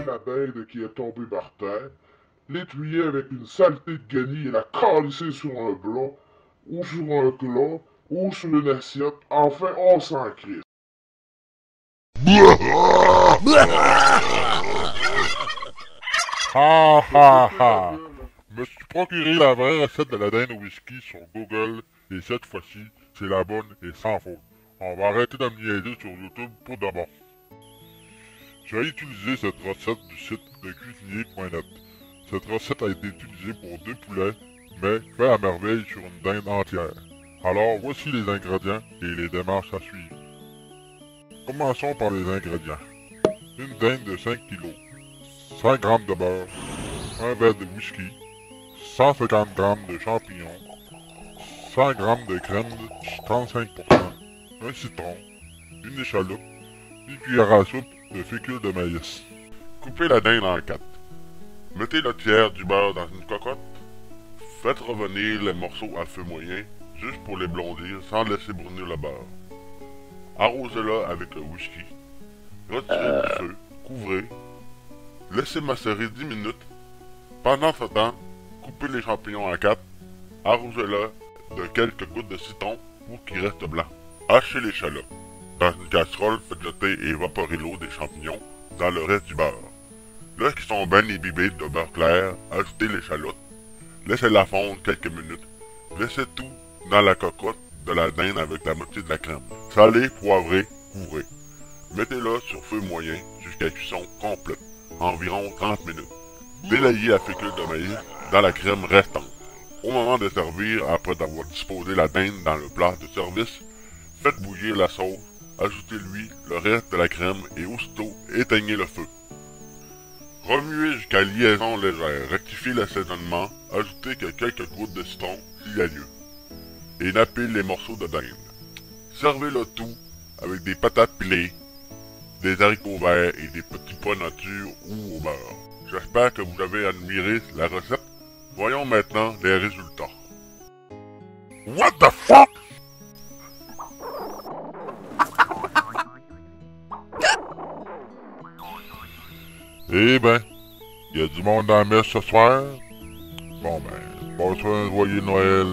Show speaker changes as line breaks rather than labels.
La dinde qui est tombée par terre, l'étuyer avec une saleté de guenille et la calisser sur un plat, ou sur un clos, ou sur une assiette, enfin on s'en crisse.
Ha ha ha! Me suis procuré la vraie recette de la dinde au whisky sur Google et cette fois-ci, c'est la bonne et sans faute. On va arrêter de me niaiser sur YouTube pour d'abord. J'ai utilisé cette recette du site lecuisinier.net. Cette recette a été utilisée pour 2 poulets, mais fait à merveille sur une dinde entière. Alors voici les ingrédients et les démarches à suivre. Commençons par les ingrédients. Une dinde de 5 kg, 100 g de beurre, un verre de whisky, 150 g de champignons, 100 g de crème de 35%, un citron, une échalote, une cuillère à soupe de fécule de maïs. Coupez la dinde en 4. Mettez le tiers du beurre dans une cocotte. Faites revenir les morceaux à feu moyen, juste pour les blondir sans laisser brunir le beurre. Arrosez-le avec le whisky. Retirez du feu, couvrez. Laissez macérer 10 minutes. Pendant ce temps, coupez les champignons en 4. Arrosez-le de quelques gouttes de citron pour qu'il reste blanc. Hachez l'échalote. Dans une casserole, faites jeter et évaporer l'eau des champignons dans le reste du beurre. Lorsqu'ils sont bien imbibés de beurre clair, ajoutez l'échalote. Laissez-la fondre quelques minutes. Laissez tout dans la cocotte de la dinde avec la moitié de la crème. Salez, poivrez, couvrez. Mettez-le sur feu moyen jusqu'à cuisson complète, environ 30 minutes. Délayez la fécule de maïs dans la crème restante. Au moment de servir, après avoir disposé la dinde dans le plat de service, faites bouillir la sauce, ajoutez l'huile, le reste de la crème et aussitôt éteignez le feu. Remuez jusqu'à liaison légère, rectifiez l'assaisonnement, ajoutez quelques gouttes de citron s'il y a lieu, et nappez les morceaux de dinde. Servez le tout avec des patates pilées, des haricots verts et des petits pois nature ou au beurre. J'espère que vous avez admiré la recette. Voyons maintenant les résultats. What the fuck? Eh ben, y a du monde dans la messe ce soir? Bon ben, passe un joyeux Noël.